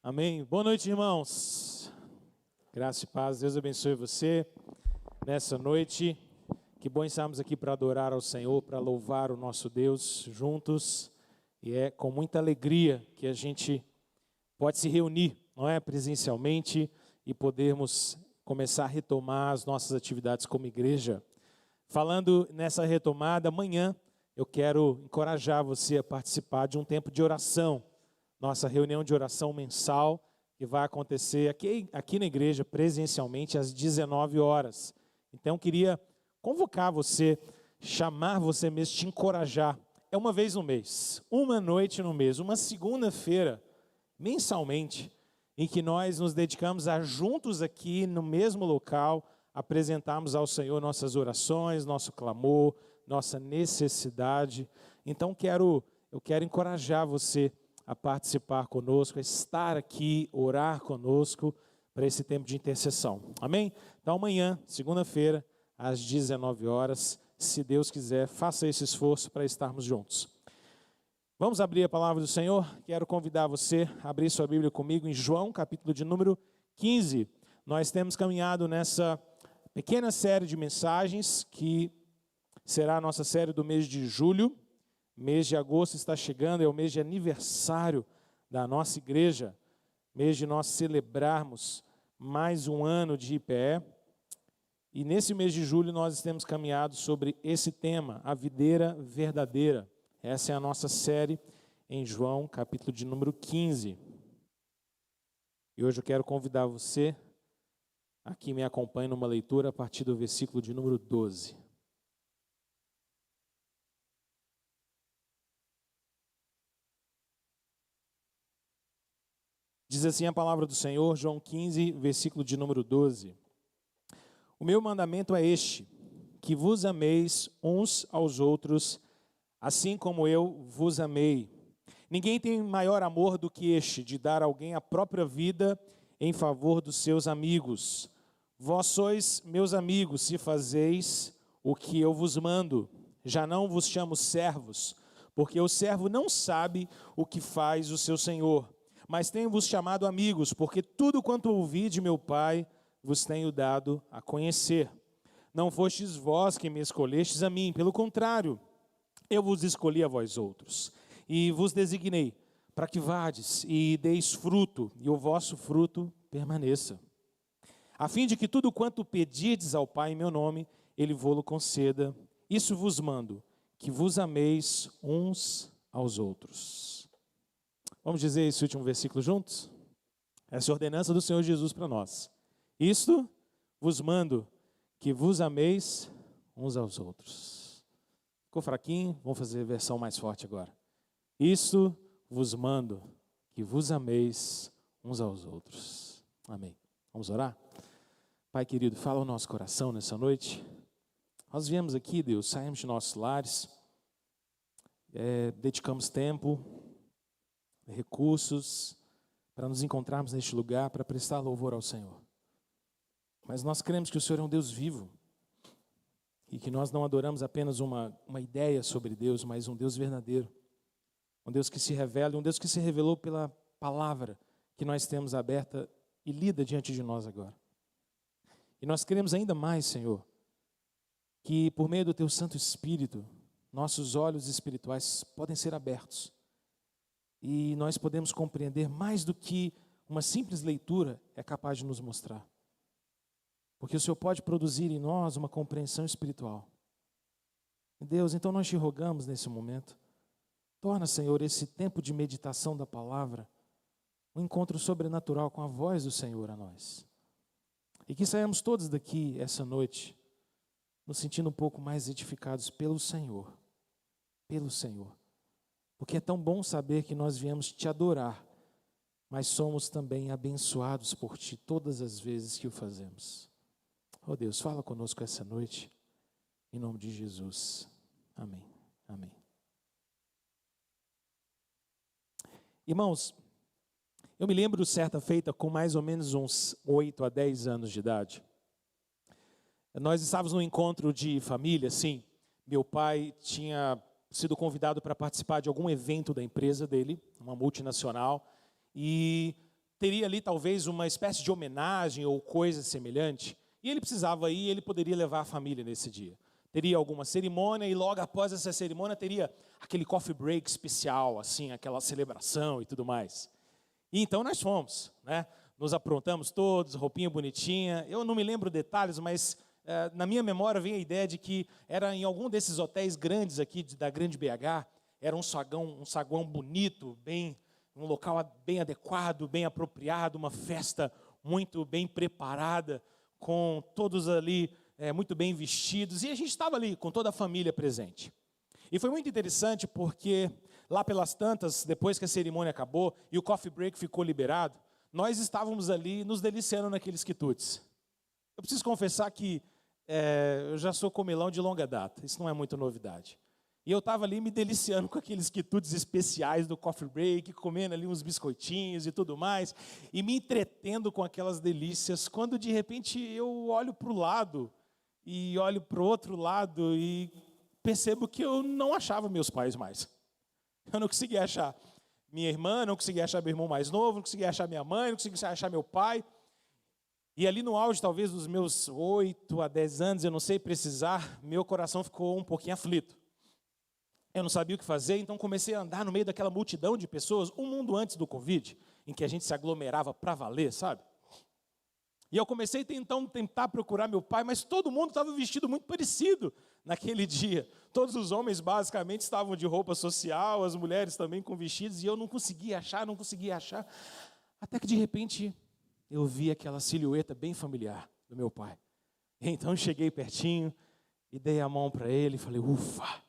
Amém. Boa noite, irmãos. Graça e paz, Deus abençoe você nessa noite. Que bom estarmos aqui para adorar ao Senhor, para louvar o nosso Deus juntos. E é com muita alegria que a gente pode se reunir, não é, presencialmente e podermos começar a retomar as nossas atividades como igreja. Falando nessa retomada, amanhã eu quero encorajar você a participar de um tempo de oração. Nossa reunião de oração mensal, que vai acontecer aqui na igreja, presencialmente, às 19 horas. Então, eu queria convocar você, chamar você mesmo, te encorajar. É uma vez no mês, uma noite no mês, uma segunda-feira, mensalmente, em que nós nos dedicamos a juntos aqui, no mesmo local, apresentarmos ao Senhor nossas orações, nosso clamor, nossa necessidade. Então, eu quero encorajar você a participar conosco, a estar aqui, orar conosco para esse tempo de intercessão. Amém? Então amanhã, segunda-feira, às 19 horas, se Deus quiser, faça esse esforço para estarmos juntos. Vamos abrir a palavra do Senhor? Quero convidar você a abrir sua Bíblia comigo em João, capítulo de número 15. Nós temos caminhado nessa pequena série de mensagens que será a nossa série do mês de julho. Mês de agosto está chegando, é o mês de aniversário da nossa igreja, mês de nós celebrarmos mais um ano de IPE. E nesse mês de julho nós temos caminhado sobre esse tema, a videira verdadeira. Essa é a nossa série em João, capítulo de número 15. E hoje eu quero convidar você a que me acompanhe numa leitura a partir do versículo de número 12. Diz assim a palavra do Senhor, João 15, versículo de número 12. O meu mandamento é este, que vos ameis uns aos outros, assim como eu vos amei. Ninguém tem maior amor do que este, de dar a alguém a própria vida em favor dos seus amigos. Vós sois meus amigos, se fazeis o que eu vos mando. Já não vos chamo servos, porque o servo não sabe o que faz o seu senhor. Mas tenho-vos chamado amigos, porque tudo quanto ouvi de meu Pai vos tenho dado a conhecer. Não fostes vós que me escolhestes a mim, pelo contrário, eu vos escolhi a vós outros, e vos designei, para que vades e deis fruto, e o vosso fruto permaneça, a fim de que tudo quanto pedirdes ao Pai em meu nome, Ele vô-lo conceda. Isso vos mando, que vos ameis uns aos outros. Vamos dizer esse último versículo juntos? Essa é a ordenança do Senhor Jesus para nós. Isto vos mando, que vos ameis uns aos outros. Ficou fraquinho? Vamos fazer a versão mais forte agora. Isto vos mando, que vos ameis uns aos outros. Amém. Vamos orar? Pai querido, fala ao nosso coração nessa noite. Nós viemos aqui, Deus, saímos de nossos lares, dedicamos tempo, recursos para nos encontrarmos neste lugar, para prestar louvor ao Senhor. Mas nós cremos que o Senhor é um Deus vivo e que nós não adoramos apenas uma ideia sobre Deus, mas um Deus verdadeiro, um Deus que se revela, um Deus que se revelou pela palavra que nós temos aberta e lida diante de nós agora. E nós queremos ainda mais, Senhor, que por meio do Teu Santo Espírito, nossos olhos espirituais podem ser abertos e nós podemos compreender mais do que uma simples leitura é capaz de nos mostrar. Porque o Senhor pode produzir em nós uma compreensão espiritual. Deus, então nós te rogamos nesse momento, torna, Senhor, esse tempo de meditação da palavra um encontro sobrenatural com a voz do Senhor a nós. E que saiamos todos daqui essa noite nos sentindo um pouco mais edificados pelo Senhor. Pelo Senhor. Porque é tão bom saber que nós viemos te adorar, mas somos também abençoados por ti todas as vezes que o fazemos. Oh Deus, fala conosco essa noite, em nome de Jesus. Amém. Amém. Irmãos, eu me lembro certa feita com mais ou menos uns 8 a 10 anos de idade. Nós estávamos num encontro de família, sim. Meu pai tinha sido convidado para participar de algum evento da empresa dele, uma multinacional, e teria ali talvez uma espécie de homenagem ou coisa semelhante, e ele precisava ir, ele poderia levar a família nesse dia. Teria alguma cerimônia, e logo após essa cerimônia teria aquele coffee break especial, assim, aquela celebração e tudo mais. E então nós fomos, né? Nos aprontamos todos, roupinha bonitinha. Eu não me lembro detalhes, mas na minha memória vem a ideia de que era em algum desses hotéis grandes aqui da Grande BH, era um saguão bonito, um local bem adequado, bem apropriado, uma festa muito bem preparada, com todos ali muito bem vestidos, e a gente estava ali com toda a família presente. E foi muito interessante porque lá pelas tantas, depois que a cerimônia acabou e o coffee break ficou liberado, nós estávamos ali nos deliciando naqueles quitutes. Eu preciso confessar que eu já sou comilão de longa data, isso não é muita novidade. E eu estava ali me deliciando com aqueles quitutes especiais do coffee break, comendo ali uns biscoitinhos e tudo mais, e me entretendo com aquelas delícias, quando de repente eu olho para o lado, e olho para o outro lado, e percebo que eu não achava meus pais mais. Eu não conseguia achar minha irmã, não conseguia achar meu irmão mais novo, não conseguia achar minha mãe, não conseguia achar meu pai. E ali no auge, talvez, dos meus 8 a 10 anos, eu não sei precisar, meu coração ficou um pouquinho aflito. Eu não sabia o que fazer, então comecei a andar no meio daquela multidão de pessoas, um mundo antes do Covid, em que a gente se aglomerava para valer, sabe? E eu comecei então a tentar procurar meu pai, mas todo mundo estava vestido muito parecido naquele dia. Todos os homens basicamente estavam de roupa social, as mulheres também com vestidos, e eu não conseguia achar. Até que de repente eu vi aquela silhueta bem familiar do meu pai. Então cheguei pertinho e dei a mão para ele e falei, ufa,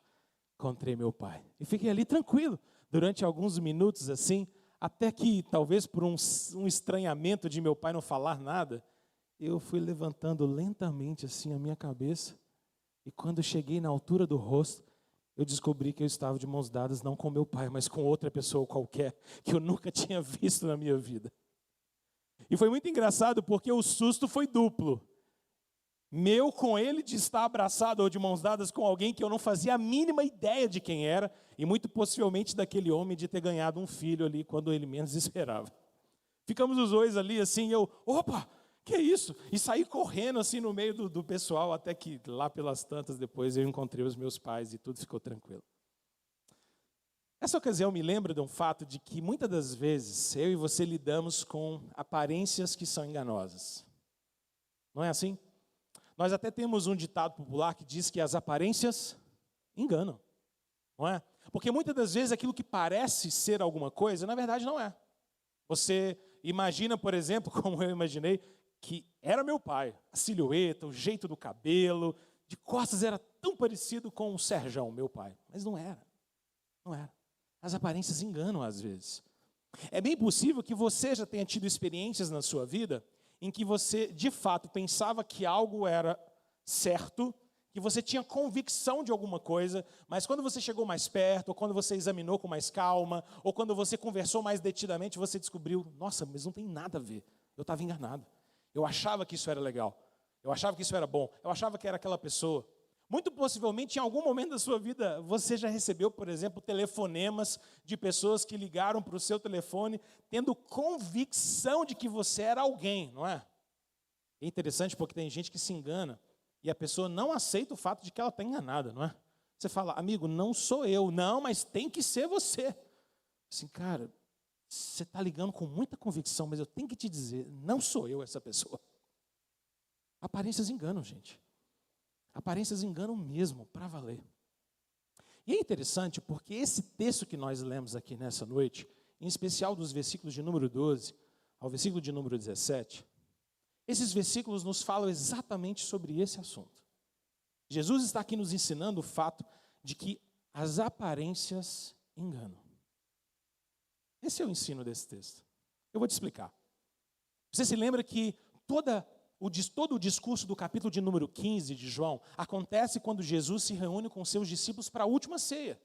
encontrei meu pai. E fiquei ali tranquilo durante alguns minutos assim, até que talvez por um estranhamento de meu pai não falar nada, eu fui levantando lentamente assim a minha cabeça, e quando cheguei na altura do rosto, eu descobri que eu estava de mãos dadas não com meu pai, mas com outra pessoa qualquer, que eu nunca tinha visto na minha vida. E foi muito engraçado porque o susto foi duplo. Meu com ele de estar abraçado ou de mãos dadas com alguém que eu não fazia a mínima ideia de quem era, e muito possivelmente daquele homem de ter ganhado um filho ali quando ele menos esperava. Ficamos os dois ali assim, opa, que é isso? E saí correndo assim no meio do pessoal, até que lá pelas tantas depois eu encontrei os meus pais e tudo ficou tranquilo. Essa ocasião me lembra de um fato de que muitas das vezes eu e você lidamos com aparências que são enganosas. Não é assim? Nós até temos um ditado popular que diz que as aparências enganam, não é? Porque muitas das vezes aquilo que parece ser alguma coisa, na verdade não é. Você imagina, por exemplo, como eu imaginei, que era meu pai, a silhueta, o jeito do cabelo, de costas era tão parecido com o Serjão, meu pai, mas não era. As aparências enganam às vezes. É bem possível que você já tenha tido experiências na sua vida em que você, de fato, pensava que algo era certo, que você tinha convicção de alguma coisa, mas quando você chegou mais perto, ou quando você examinou com mais calma, ou quando você conversou mais detidamente, você descobriu, nossa, mas não tem nada a ver, eu estava enganado. Eu achava que isso era legal, eu achava que isso era bom, eu achava que era aquela pessoa. Muito possivelmente, em algum momento da sua vida, você já recebeu, por exemplo, telefonemas de pessoas que ligaram para o seu telefone, tendo convicção de que você era alguém, não é? É interessante porque tem gente que se engana e a pessoa não aceita o fato de que ela está enganada, não é? Você fala, amigo, não sou eu. Não, mas tem que ser você. Assim, cara, você está ligando com muita convicção, mas eu tenho que te dizer, não sou eu essa pessoa. Aparências enganam, gente. Aparências enganam mesmo, para valer. E é interessante porque esse texto que nós lemos aqui nessa noite, em especial dos versículos de número 12 ao versículo de número 17, esses versículos nos falam exatamente sobre esse assunto. Jesus está aqui nos ensinando o fato de que as aparências enganam. Esse é o ensino desse texto. Eu vou te explicar. Você se lembra que todo o discurso do capítulo de número 15 de João acontece quando Jesus se reúne com seus discípulos para a última ceia.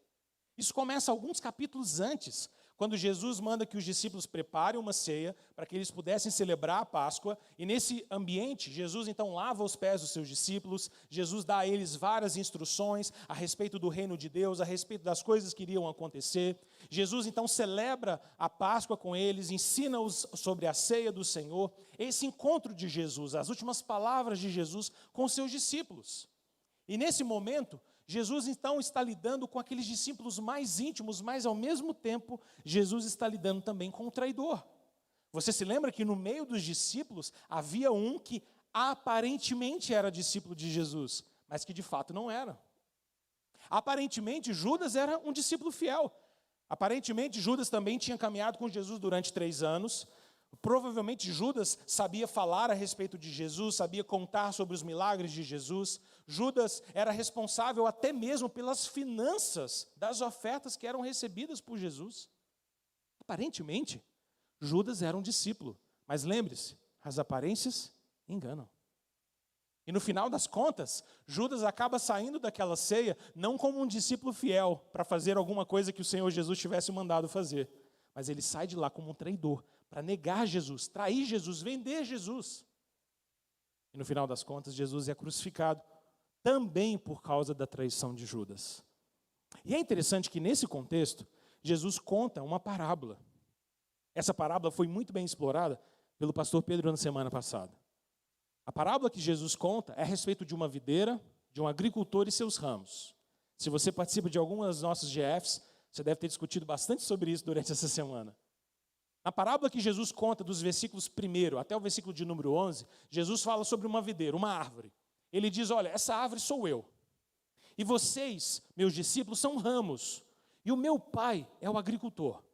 Isso começa alguns capítulos antes, quando Jesus manda que os discípulos preparem uma ceia para que eles pudessem celebrar a Páscoa. E nesse ambiente, Jesus então lava os pés dos seus discípulos, Jesus dá a eles várias instruções a respeito do reino de Deus, a respeito das coisas que iriam acontecer. Jesus então celebra a Páscoa com eles, ensina-os sobre a ceia do Senhor, esse encontro de Jesus, as últimas palavras de Jesus com os seus discípulos. E nesse momento, Jesus então está lidando com aqueles discípulos mais íntimos, mas ao mesmo tempo, Jesus está lidando também com o traidor. Você se lembra que no meio dos discípulos havia um que aparentemente era discípulo de Jesus, mas que de fato não era. Aparentemente, Judas era um discípulo fiel. Aparentemente, Judas também tinha caminhado com Jesus durante 3 anos. Provavelmente, Judas sabia falar a respeito de Jesus, sabia contar sobre os milagres de Jesus. Judas era responsável até mesmo pelas finanças das ofertas que eram recebidas por Jesus. Aparentemente, Judas era um discípulo. Mas lembre-se, as aparências enganam. E no final das contas, Judas acaba saindo daquela ceia não como um discípulo fiel para fazer alguma coisa que o Senhor Jesus tivesse mandado fazer, mas ele sai de lá como um traidor, para negar Jesus, trair Jesus, vender Jesus. E no final das contas, Jesus é crucificado também por causa da traição de Judas. E é interessante que nesse contexto, Jesus conta uma parábola. Essa parábola foi muito bem explorada pelo pastor Pedro na semana passada. A parábola que Jesus conta é a respeito de uma videira, de um agricultor e seus ramos. Se você participa de algumas das nossas GFs, você deve ter discutido bastante sobre isso durante essa semana. Na parábola que Jesus conta, dos versículos 1 até o versículo de número 11, Jesus fala sobre uma videira, uma árvore. Ele diz, olha, essa árvore sou eu. E vocês, meus discípulos, são ramos. E o meu pai é o agricultor.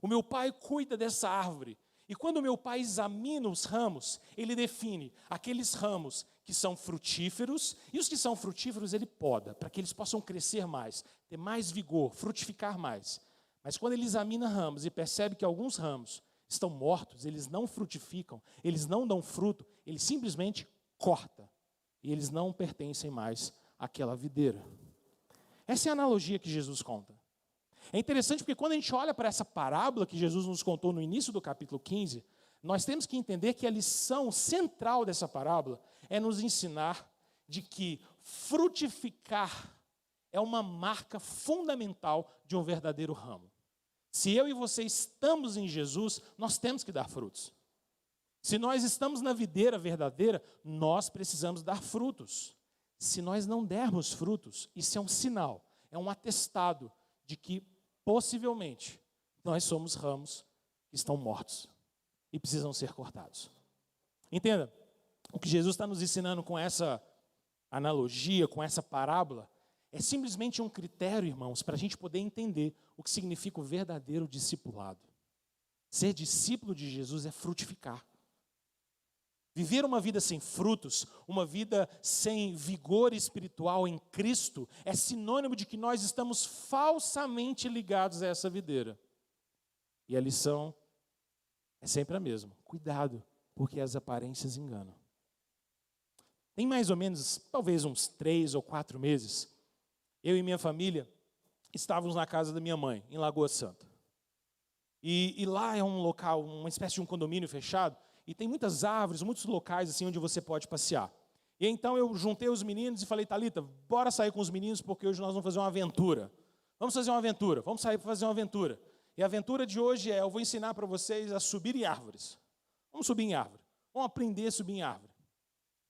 O meu pai cuida dessa árvore. E quando o meu pai examina os ramos, ele define aqueles ramos que são frutíferos, e os que são frutíferos ele poda, para que eles possam crescer mais, ter mais vigor, frutificar mais. Mas quando ele examina ramos e percebe que alguns ramos estão mortos, eles não frutificam, eles não dão fruto, ele simplesmente corta. E eles não pertencem mais àquela videira. Essa é a analogia que Jesus conta. É interessante porque quando a gente olha para essa parábola que Jesus nos contou no início do capítulo 15, nós temos que entender que a lição central dessa parábola é nos ensinar de que frutificar é uma marca fundamental de um verdadeiro ramo. Se eu e você estamos em Jesus, nós temos que dar frutos. Se nós estamos na videira verdadeira, nós precisamos dar frutos. Se nós não dermos frutos, isso é um sinal, é um atestado de que possivelmente nós somos ramos que estão mortos e precisam ser cortados. Entenda, o que Jesus está nos ensinando com essa analogia, com essa parábola, é simplesmente um critério, irmãos, para a gente poder entender o que significa o verdadeiro discipulado. Ser discípulo de Jesus é frutificar. Viver uma vida sem frutos, uma vida sem vigor espiritual em Cristo, é sinônimo de que nós estamos falsamente ligados a essa videira. E a lição é sempre a mesma. Cuidado, porque as aparências enganam. Tem mais ou menos, talvez uns 3 ou 4 meses, eu e minha família estávamos na casa da minha mãe, em Lagoa Santa. E lá é um local, uma espécie de um condomínio fechado, e tem muitas árvores, muitos locais assim onde você pode passear. E então eu juntei os meninos e falei, Thalita, bora sair com os meninos porque hoje nós vamos fazer uma aventura. Vamos fazer uma aventura, vamos sair para fazer uma aventura. E a aventura de hoje eu vou ensinar para vocês a subir em árvores. Vamos subir em árvore. Vamos aprender a subir em árvore.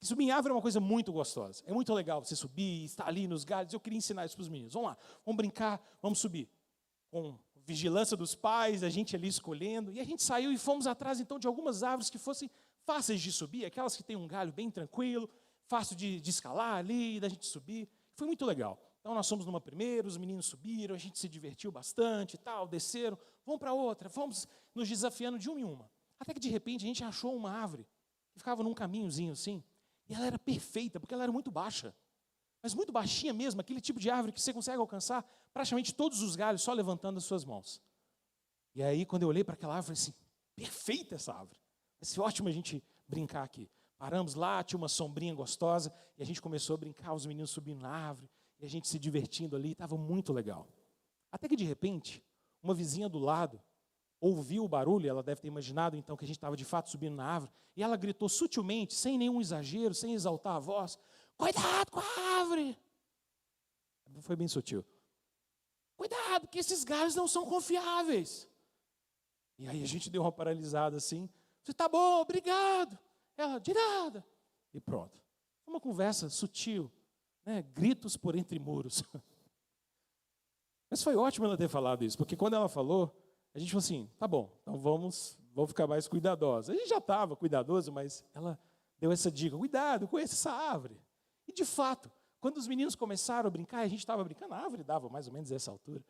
E subir em árvore é uma coisa muito gostosa. É muito legal você subir, estar ali nos galhos. Eu queria ensinar isso para os meninos. Vamos lá, vamos brincar, vamos subir. Com vigilância dos pais, a gente ali escolhendo. E a gente saiu e fomos atrás, então, de algumas árvores que fossem fáceis de subir. Aquelas que têm um galho bem tranquilo, fácil de escalar ali, da gente subir. Foi muito legal. Então, nós fomos numa primeira, os meninos subiram, a gente se divertiu bastante e tal, desceram. Vamos para outra, fomos nos desafiando de uma em uma. Até que, de repente, a gente achou uma árvore que ficava num caminhozinho assim. E ela era perfeita, porque ela era muito baixa. Mas muito baixinha mesmo, aquele tipo de árvore que você consegue alcançar praticamente todos os galhos só levantando as suas mãos. E aí, quando eu olhei para aquela árvore, eu falei assim, perfeita essa árvore. Vai ser ótimo a gente brincar aqui. Paramos lá, tinha uma sombrinha gostosa, e a gente começou a brincar, os meninos subindo na árvore, e a gente se divertindo ali, estava muito legal. Até que, de repente, uma vizinha do lado ouviu o barulho, ela deve ter imaginado, então, que a gente estava de fato subindo na árvore, e ela gritou sutilmente, sem nenhum exagero, sem exaltar a voz, cuidado com a árvore! Foi bem sutil. cuidado, que esses galhos não são confiáveis. E aí a gente deu uma paralisada assim. Você tá bom, obrigado. Ela, de nada. E pronto. Uma conversa sutil, né? Gritos por entre muros. Mas foi ótimo ela ter falado isso, porque quando ela falou, a gente falou assim, tá bom, então vamos ficar mais cuidadosos. A gente já estava cuidadoso, mas ela deu essa dica, cuidado, conheça essa árvore. E de fato, quando os meninos começaram a brincar, a gente estava brincando, a árvore dava mais ou menos essa altura,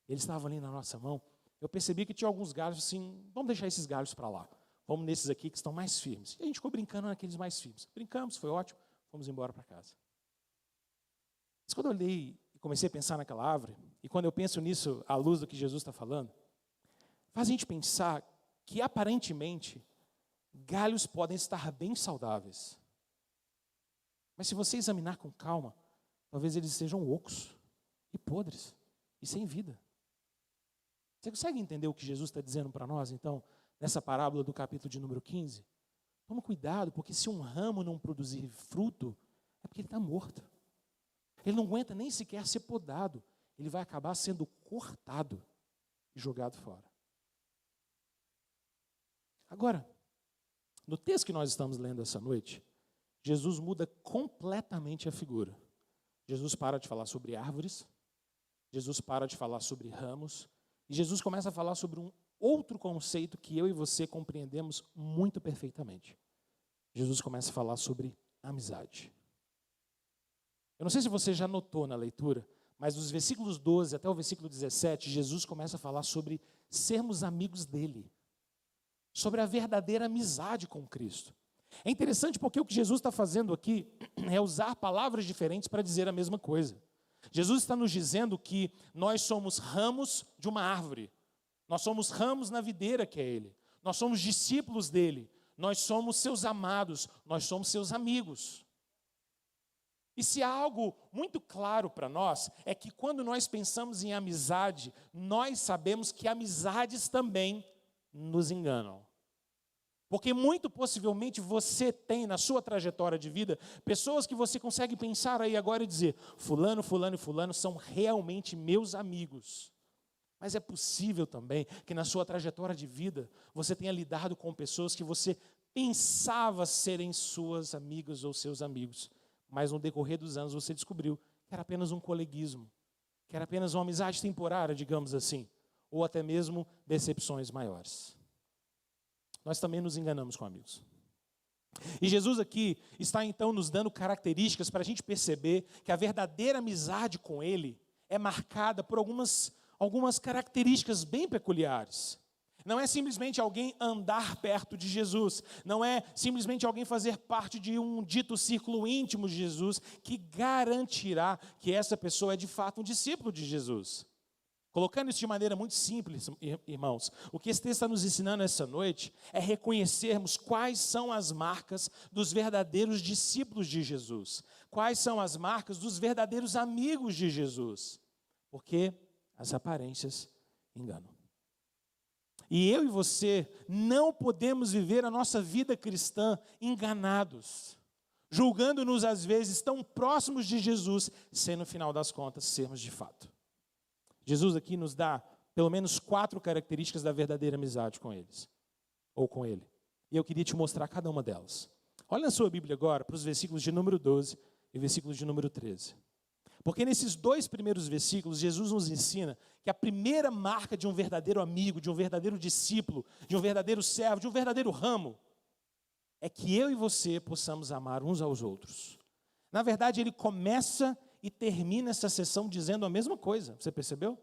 eles estavam ali na nossa mão, eu percebi que tinha alguns galhos assim, vamos deixar esses galhos para lá, vamos nesses aqui que estão mais firmes. E a gente ficou brincando naqueles mais firmes. Brincamos, foi ótimo, fomos embora para casa. Mas quando eu olhei e comecei a pensar naquela árvore, e quando eu penso nisso, à luz do que Jesus está falando, faz a gente pensar que aparentemente galhos podem estar bem saudáveis. Mas se você examinar com calma, talvez eles sejam ocos e podres e sem vida. Você consegue entender o que Jesus está dizendo para nós, então, nessa parábola do capítulo de número 15? Toma cuidado, porque se um ramo não produzir fruto, é porque ele está morto. Ele não aguenta nem sequer ser podado. Ele vai acabar sendo cortado e jogado fora. Agora, no texto que nós estamos lendo essa noite, Jesus muda completamente a figura. Jesus para de falar sobre árvores, Jesus para de falar sobre ramos, e Jesus começa a falar sobre um outro conceito que eu e você compreendemos muito perfeitamente. Jesus começa a falar sobre amizade. Eu não sei se você já notou na leitura, mas dos versículos 12 até o versículo 17, Jesus começa a falar sobre sermos amigos dele, sobre a verdadeira amizade com Cristo. É interessante porque o que Jesus está fazendo aqui é usar palavras diferentes para dizer a mesma coisa. Jesus está nos dizendo que nós somos ramos de uma árvore, nós somos ramos na videira que é Ele, nós somos discípulos dele, nós somos seus amados, nós somos seus amigos. E se há algo muito claro para nós, é que quando nós pensamos em amizade, nós sabemos que amizades também nos enganam. Porque muito possivelmente você tem na sua trajetória de vida pessoas que você consegue pensar aí agora e dizer, fulano, fulano e fulano são realmente meus amigos. Mas é possível também que na sua trajetória de vida você tenha lidado com pessoas que você pensava serem suas amigas ou seus amigos. Mas no decorrer dos anos você descobriu que era apenas um coleguismo, que era apenas uma amizade temporária, digamos assim, ou até mesmo decepções maiores. Nós também nos enganamos com amigos. E Jesus aqui está então nos dando características para a gente perceber que a verdadeira amizade com Ele é marcada por algumas características bem peculiares. Não é simplesmente alguém andar perto de Jesus, não é simplesmente alguém fazer parte de um dito círculo íntimo de Jesus que garantirá que essa pessoa é de fato um discípulo de Jesus. Colocando isso de maneira muito simples, irmãos, o que esse texto está nos ensinando essa noite é reconhecermos quais são as marcas dos verdadeiros discípulos de Jesus, quais são as marcas dos verdadeiros amigos de Jesus, porque as aparências enganam. E eu e você não podemos viver a nossa vida cristã enganados, julgando-nos às vezes tão próximos de Jesus, sem no final das contas sermos de fato. Jesus aqui nos dá pelo menos 4 características da verdadeira amizade com eles, ou com Ele. E eu queria te mostrar cada uma delas. Olha na sua Bíblia agora para os versículos de número 12 e versículos de número 13. Porque nesses 2 primeiros versículos, Jesus nos ensina que a primeira marca de um verdadeiro amigo, de um verdadeiro discípulo, de um verdadeiro servo, de um verdadeiro ramo, é que eu e você possamos amar uns aos outros. Na verdade, ele começa e termina essa sessão dizendo a mesma coisa, você percebeu?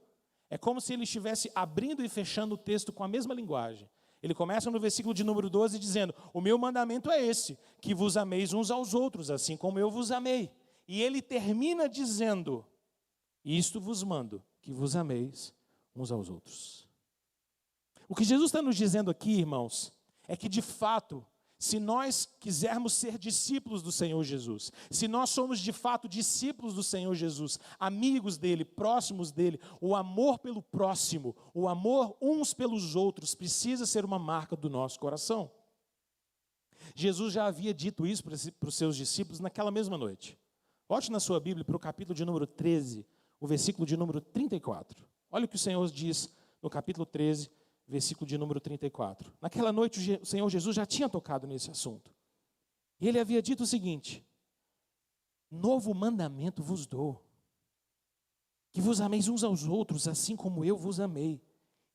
É como se ele estivesse abrindo e fechando o texto com a mesma linguagem. Ele começa no versículo de número 12 dizendo, o meu mandamento é esse, que vos ameis uns aos outros, assim como eu vos amei. E ele termina dizendo, isto vos mando, que vos ameis uns aos outros. O que Jesus está nos dizendo aqui, irmãos, é que de fato, se nós quisermos ser discípulos do Senhor Jesus, se nós somos de fato discípulos do Senhor Jesus, amigos dele, próximos dele, o amor pelo próximo, o amor uns pelos outros precisa ser uma marca do nosso coração. Jesus já havia dito isso para os seus discípulos naquela mesma noite. Volte na sua Bíblia para o capítulo de número 13, o versículo de número 34. Olha o que o Senhor diz no capítulo 13, versículo de número 34. Naquela noite o Senhor Jesus já tinha tocado nesse assunto. E ele havia dito o seguinte: novo mandamento vos dou, que vos ameis uns aos outros, assim como eu vos amei,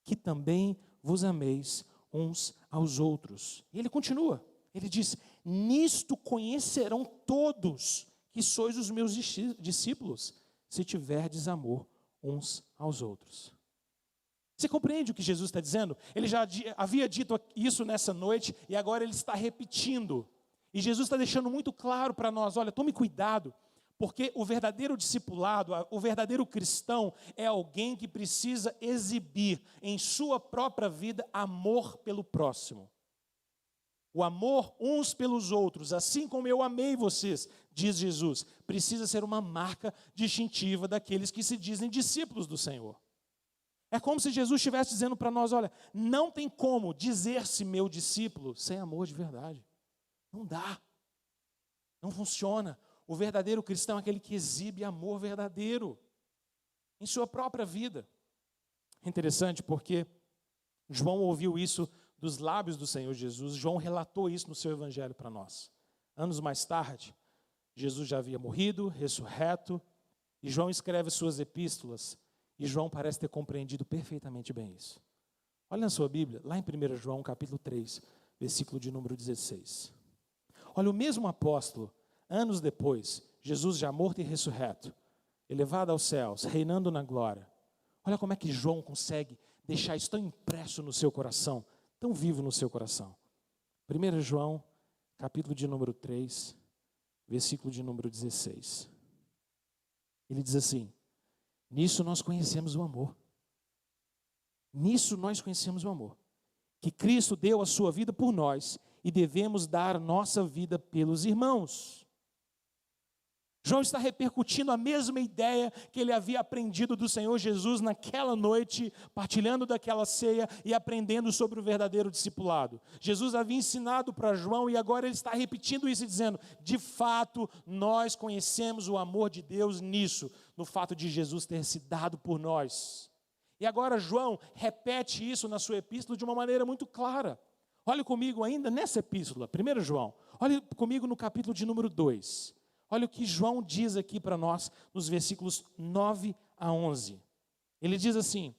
que também vos ameis uns aos outros. E ele continua, ele diz: nisto conhecerão todos que sois os meus discípulos, se tiverdes amor uns aos outros. Você compreende o que Jesus está dizendo? Ele já havia dito isso nessa noite e agora ele está repetindo. E Jesus está deixando muito claro para nós: olha, tome cuidado, porque o verdadeiro discipulado, o verdadeiro cristão é alguém que precisa exibir em sua própria vida amor pelo próximo. O amor uns pelos outros, assim como eu amei vocês, diz Jesus, precisa ser uma marca distintiva daqueles que se dizem discípulos do Senhor. É como se Jesus estivesse dizendo para nós: olha, não tem como dizer-se meu discípulo sem amor de verdade. Não dá. Não funciona. O verdadeiro cristão é aquele que exibe amor verdadeiro em sua própria vida. É interessante porque João ouviu isso dos lábios do Senhor Jesus. João relatou isso no seu evangelho para nós. Anos mais tarde, Jesus já havia morrido, ressurreto, e João escreve suas epístolas, e João parece ter compreendido perfeitamente bem isso. Olha na sua Bíblia, lá em 1 João, capítulo 3, versículo de número 16. Olha, o mesmo apóstolo, anos depois, Jesus já morto e ressurreto, elevado aos céus, reinando na glória. Olha como é que João consegue deixar isso tão impresso no seu coração, tão vivo no seu coração. 1 João, capítulo de número 3, versículo de número 16. Ele diz assim: nisso nós conhecemos o amor. Nisso nós conhecemos o amor. Que Cristo deu a sua vida por nós e devemos dar nossa vida pelos irmãos. João está repercutindo a mesma ideia que ele havia aprendido do Senhor Jesus naquela noite, partilhando daquela ceia e aprendendo sobre o verdadeiro discipulado. Jesus havia ensinado para João e agora ele está repetindo isso e dizendo: de fato, nós conhecemos o amor de Deus nisso, no fato de Jesus ter se dado por nós. E agora João repete isso na sua epístola de uma maneira muito clara. Olhe comigo ainda nessa epístola, 1 João, olhe comigo no capítulo de número 2. Olha o que João diz aqui para nós nos versículos 9 a 11. Ele diz assim: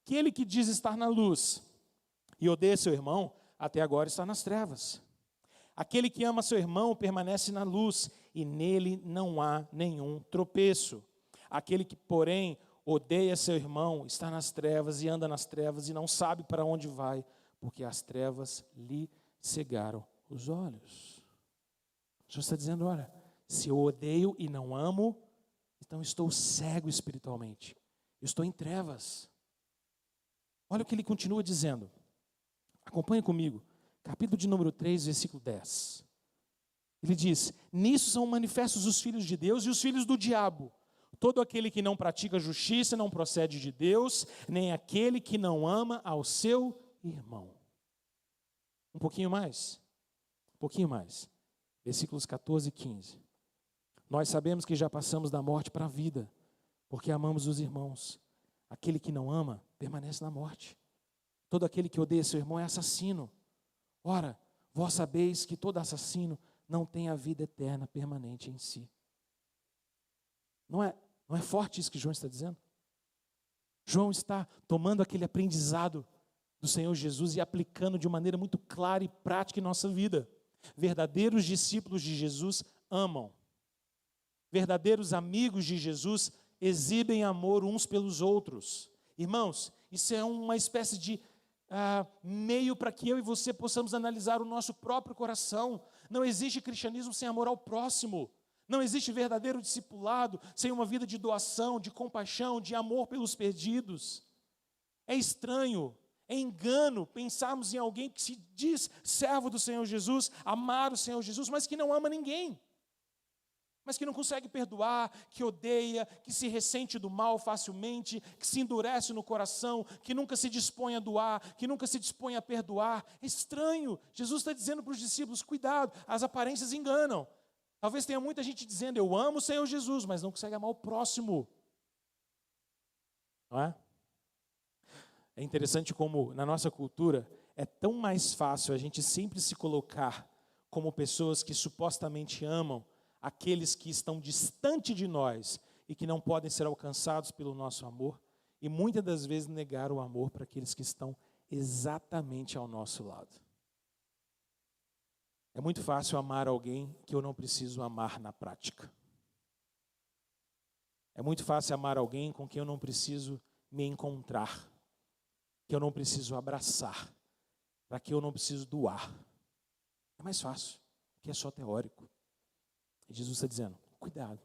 aquele que diz estar na luz e odeia seu irmão, até agora está nas trevas. Aquele que ama seu irmão permanece na luz e nele não há nenhum tropeço. Aquele que, porém, odeia seu irmão está nas trevas e anda nas trevas e não sabe para onde vai, porque as trevas lhe cegaram os olhos. Jesus está dizendo: olha, se eu odeio e não amo, então estou cego espiritualmente. Eu estou em trevas. Olha o que ele continua dizendo. Acompanhe comigo. Capítulo de número 3, versículo 10. Ele diz: nisso são manifestos os filhos de Deus e os filhos do diabo. Todo aquele que não pratica justiça não procede de Deus, nem aquele que não ama ao seu irmão. Um pouquinho mais. Versículos 14 e 15. Nós sabemos que já passamos da morte para a vida, porque amamos os irmãos. Aquele que não ama, permanece na morte. Todo aquele que odeia seu irmão é assassino. Ora, vós sabeis que todo assassino não tem a vida eterna permanente em si. Não é forte isso que João está dizendo? João está tomando aquele aprendizado do Senhor Jesus e aplicando de maneira muito clara e prática em nossa vida. Verdadeiros discípulos de Jesus amam. Verdadeiros amigos de Jesus exibem amor uns pelos outros. Irmãos, isso é uma espécie de meio para que eu e você possamos analisar o nosso próprio coração. Não existe cristianismo sem amor ao próximo. Não existe verdadeiro discipulado sem uma vida de doação, de compaixão, de amor pelos perdidos. É estranho, é engano pensarmos em alguém que se diz servo do Senhor Jesus, amar o Senhor Jesus, mas que não ama ninguém. Mas que não consegue perdoar, que odeia, que se ressente do mal facilmente, que se endurece no coração, que nunca se dispõe a doar, que nunca se dispõe a perdoar. É estranho. Jesus está dizendo para os discípulos: cuidado, as aparências enganam. Talvez tenha muita gente dizendo: eu amo o Senhor Jesus, mas não consegue amar o próximo. Não é? É interessante como, na nossa cultura, é tão mais fácil a gente sempre se colocar como pessoas que supostamente amam aqueles que estão distante de nós e que não podem ser alcançados pelo nosso amor, e muitas das vezes negar o amor para aqueles que estão exatamente ao nosso lado. É muito fácil amar alguém que eu não preciso amar na prática. É muito fácil amar alguém com quem eu não preciso me encontrar, que eu não preciso abraçar, para que eu não preciso doar. É mais fácil, porque é só teórico. E Jesus está dizendo, cuidado,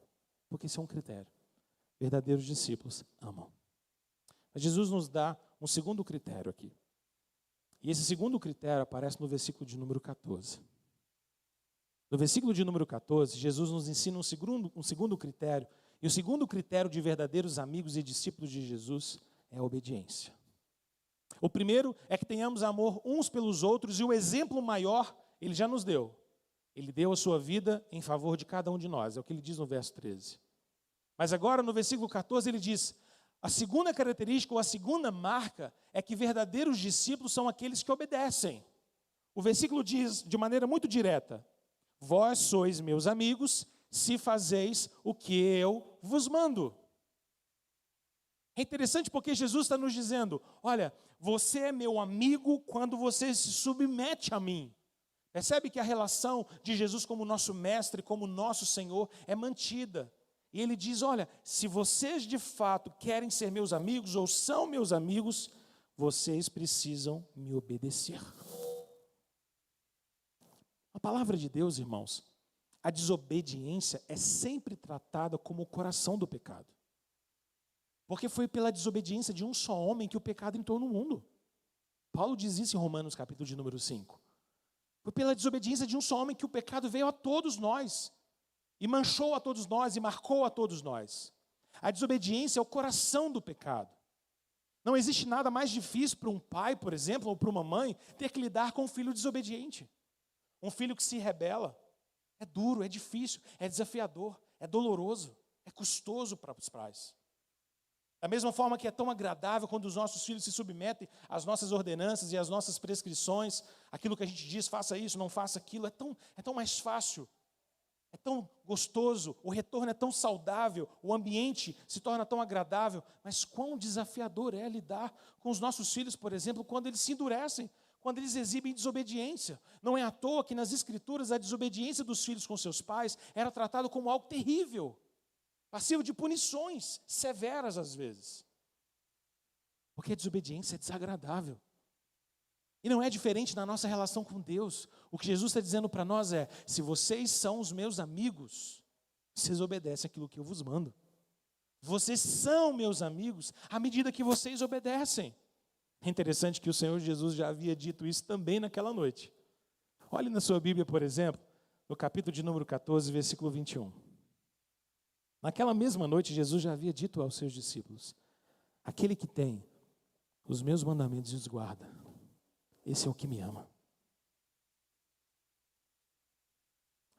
porque esse é um critério. Verdadeiros discípulos amam. Mas Jesus nos dá um segundo critério aqui. E esse segundo critério aparece no versículo de número 14. No versículo de número 14, Jesus nos ensina um segundo critério. E o segundo critério de verdadeiros amigos e discípulos de Jesus é a obediência. O primeiro é que tenhamos amor uns pelos outros, e o exemplo maior ele já nos deu. Ele deu a sua vida em favor de cada um de nós, é o que ele diz no verso 13. Mas agora no versículo 14 ele diz, a segunda característica ou a segunda marca é que verdadeiros discípulos são aqueles que obedecem. O versículo diz de maneira muito direta, vós sois meus amigos se fazeis o que eu vos mando. É interessante porque Jesus está nos dizendo, olha, você é meu amigo quando você se submete a mim. Percebe que a relação de Jesus como nosso mestre, como nosso Senhor, é mantida. E ele diz, olha, se vocês de fato querem ser meus amigos ou são meus amigos, vocês precisam me obedecer. A palavra de Deus, irmãos, a desobediência é sempre tratada como o coração do pecado. Porque foi pela desobediência de um só homem que o pecado entrou no mundo. Paulo diz isso em Romanos capítulo de número 5. Foi pela desobediência de um só homem que o pecado veio a todos nós. E manchou a todos nós e marcou a todos nós. A desobediência é o coração do pecado. Não existe nada mais difícil para um pai, por exemplo, ou para uma mãe, ter que lidar com um filho desobediente. Um filho que se rebela. É duro, é difícil, é desafiador, é doloroso, é custoso para os pais. Da mesma forma que é tão agradável quando os nossos filhos se submetem às nossas ordenanças e às nossas prescrições, aquilo que a gente diz, faça isso, não faça aquilo, é tão mais fácil, é tão gostoso, o retorno é tão saudável, o ambiente se torna tão agradável, mas quão desafiador é lidar com os nossos filhos, por exemplo, quando eles se endurecem, quando eles exibem desobediência. Não é à toa que nas Escrituras a desobediência dos filhos com seus pais era tratado como algo terrível, passivo de punições severas às vezes. Porque a desobediência é desagradável. E não é diferente na nossa relação com Deus. O que Jesus está dizendo para nós é, se vocês são os meus amigos, vocês obedecem aquilo que eu vos mando. Vocês são meus amigos à medida que vocês obedecem. É interessante que o Senhor Jesus já havia dito isso também naquela noite. Olhe na sua Bíblia, por exemplo, no capítulo de número 14, versículo 21. Naquela mesma noite, Jesus já havia dito aos seus discípulos, aquele que tem os meus mandamentos e os guarda, esse é o que me ama.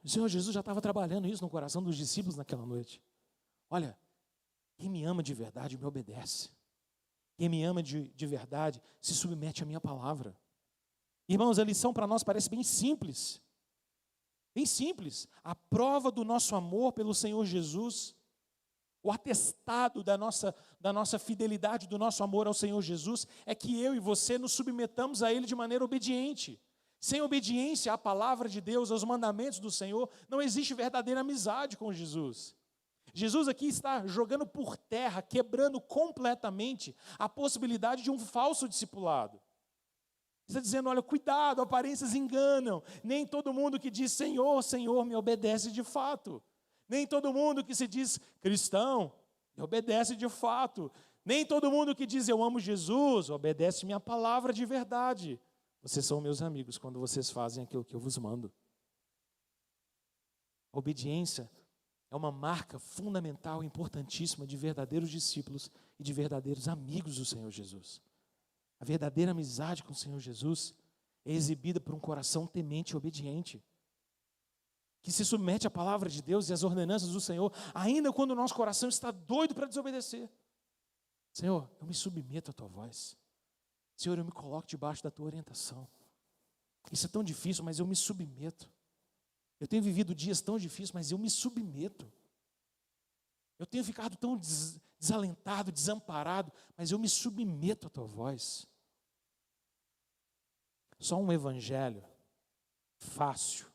O Senhor Jesus já estava trabalhando isso no coração dos discípulos naquela noite. Olha, quem me ama de verdade me obedece. Quem me ama de verdade se submete à minha palavra. Irmãos, a lição para nós parece bem simples. Bem simples. A prova do nosso amor pelo Senhor Jesus, o atestado da nossa fidelidade, do nosso amor ao Senhor Jesus, é que eu e você nos submetamos a Ele de maneira obediente. Sem obediência à palavra de Deus, aos mandamentos do Senhor, não existe verdadeira amizade com Jesus. Jesus aqui está jogando por terra, quebrando completamente a possibilidade de um falso discipulado. Está dizendo, olha, cuidado, aparências enganam. Nem todo mundo que diz Senhor, Senhor, me obedece de fato. Nem todo mundo que se diz cristão, me obedece de fato. Nem todo mundo que diz eu amo Jesus, obedece minha palavra de verdade. Vocês são meus amigos quando vocês fazem aquilo que eu vos mando. A obediência é uma marca fundamental, importantíssima de verdadeiros discípulos e de verdadeiros amigos do Senhor Jesus. A verdadeira amizade com o Senhor Jesus é exibida por um coração temente e obediente, que se submete à palavra de Deus e às ordenanças do Senhor, ainda quando o nosso coração está doido para desobedecer. Senhor, eu me submeto à tua voz. Senhor, eu me coloco debaixo da tua orientação. Isso é tão difícil, mas eu me submeto. Eu tenho vivido dias tão difíceis, mas eu me submeto. Eu tenho ficado tão desalentado, desamparado, mas eu me submeto à tua voz. Só um evangelho fácil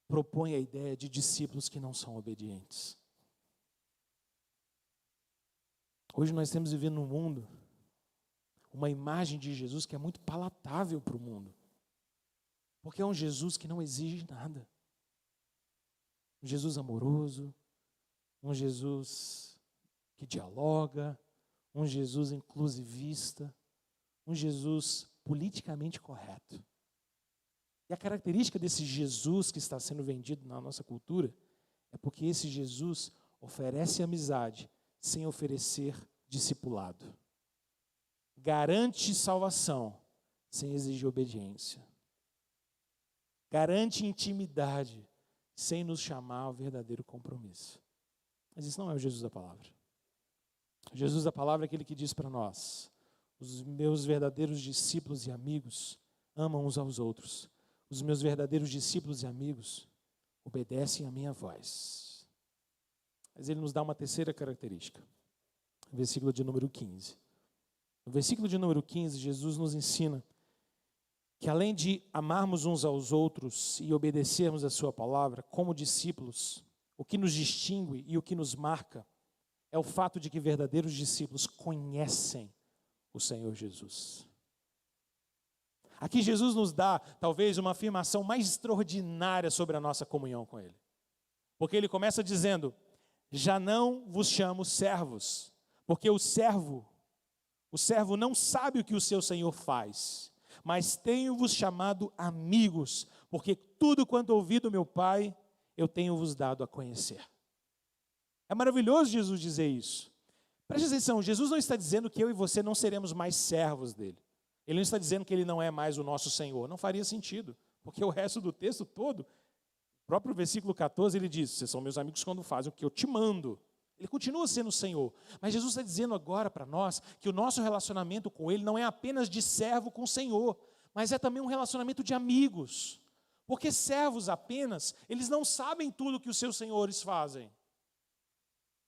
propõe a ideia de discípulos que não são obedientes. Hoje nós temos vivido num mundo uma imagem de Jesus que é muito palatável para o mundo. Porque é um Jesus que não exige nada. Um Jesus amoroso, um Jesus que dialoga, um Jesus inclusivista, um Jesus politicamente correto. E a característica desse Jesus que está sendo vendido na nossa cultura é porque esse Jesus oferece amizade sem oferecer discipulado. Garante salvação sem exigir obediência. Garante intimidade sem nos chamar ao verdadeiro compromisso. Mas isso não é o Jesus da palavra. O Jesus da palavra é aquele que diz para nós: os meus verdadeiros discípulos e amigos amam uns aos outros. Os meus verdadeiros discípulos e amigos obedecem à minha voz. Mas ele nos dá uma terceira característica. Versículo de número 15. No versículo de número 15, Jesus nos ensina que além de amarmos uns aos outros e obedecermos a sua palavra, como discípulos, o que nos distingue e o que nos marca é o fato de que verdadeiros discípulos conhecem o Senhor Jesus. Aqui Jesus nos dá, talvez, uma afirmação mais extraordinária sobre a nossa comunhão com Ele. Porque Ele começa dizendo: já não vos chamo servos, porque o servo não sabe o que o seu Senhor faz, mas tenho-vos chamado amigos, porque tudo quanto ouvi do meu Pai, eu tenho-vos dado a conhecer. É maravilhoso Jesus dizer isso. Preste atenção, Jesus não está dizendo que eu e você não seremos mais servos dele. Ele não está dizendo que ele não é mais o nosso Senhor. Não faria sentido, porque o resto do texto todo, o próprio versículo 14, ele diz: vocês são meus amigos quando fazem o que eu te mando. Ele continua sendo o Senhor. Mas Jesus está dizendo agora para nós que o nosso relacionamento com Ele não é apenas de servo com o Senhor, mas é também um relacionamento de amigos. Porque servos apenas, eles não sabem tudo que os seus senhores fazem.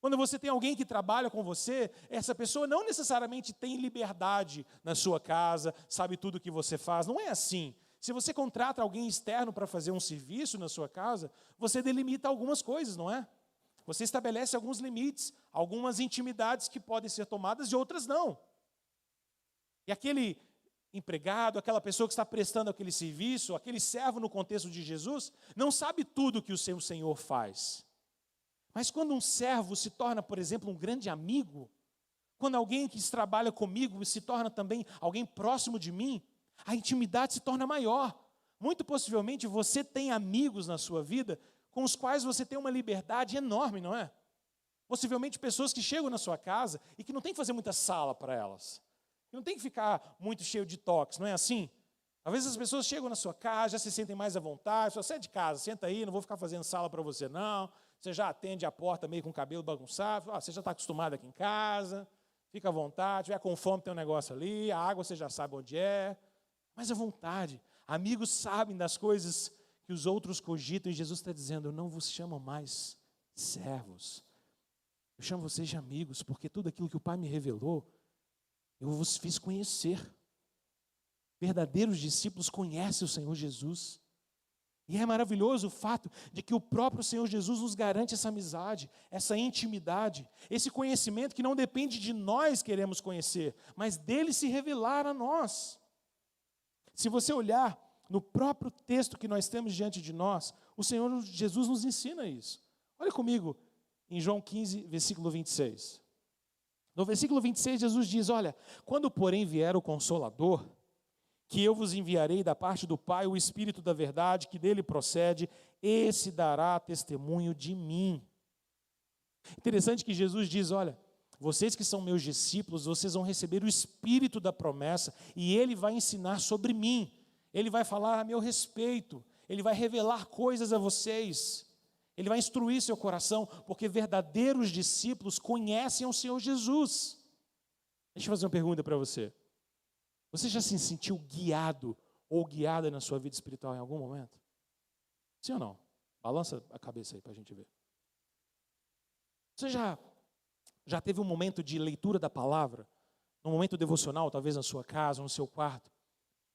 Quando você tem alguém que trabalha com você, essa pessoa não necessariamente tem liberdade na sua casa, sabe tudo o que você faz. Não é assim. Se você contrata alguém externo para fazer um serviço na sua casa, você delimita algumas coisas, não é? Você estabelece alguns limites, algumas intimidades que podem ser tomadas e outras não. E aquele empregado, aquela pessoa que está prestando aquele serviço, aquele servo no contexto de Jesus, não sabe tudo que o seu Senhor faz. Mas quando um servo se torna, por exemplo, um grande amigo, quando alguém que trabalha comigo se torna também alguém próximo de mim, a intimidade se torna maior. Muito possivelmente você tem amigos na sua vida com os quais você tem uma liberdade enorme, não é? Possivelmente pessoas que chegam na sua casa e que não tem que fazer muita sala para elas. Não tem que ficar muito cheio de toques, não é assim? Às vezes as pessoas chegam na sua casa, já se sentem mais à vontade, você é de casa, senta aí, não vou ficar fazendo sala para você não. Você já atende a porta meio com o cabelo bagunçado, você já está acostumado aqui em casa, fica à vontade, tiver com fome tem um negócio ali, a água você já sabe onde é, mas à vontade. Amigos sabem das coisas que os outros cogitam e Jesus está dizendo: eu não vos chamo mais servos, eu chamo vocês de amigos, porque tudo aquilo que o Pai me revelou, eu vos fiz conhecer. Verdadeiros discípulos conhecem o Senhor Jesus. E é maravilhoso o fato de que o próprio Senhor Jesus nos garante essa amizade, essa intimidade, esse conhecimento que não depende de nós queremos conhecer, mas dele se revelar a nós. Se você olhar no próprio texto que nós temos diante de nós, o Senhor Jesus nos ensina isso. Olha comigo em João 15, versículo 26. No versículo 26, Jesus diz: olha, quando porém vier o Consolador, que eu vos enviarei da parte do Pai, o Espírito da verdade, que dele procede, esse dará testemunho de mim. Interessante que Jesus diz: olha, vocês que são meus discípulos, vocês vão receber o Espírito da promessa, e ele vai ensinar sobre mim, ele vai falar a meu respeito, ele vai revelar coisas a vocês, ele vai instruir seu coração, porque verdadeiros discípulos conhecem o Senhor Jesus. Deixa eu fazer uma pergunta para você. Você já se sentiu guiado ou guiada na sua vida espiritual em algum momento? Sim ou não? Balança a cabeça aí para a gente ver. Você já teve um momento de leitura da palavra? Um momento devocional, talvez na sua casa, no seu quarto?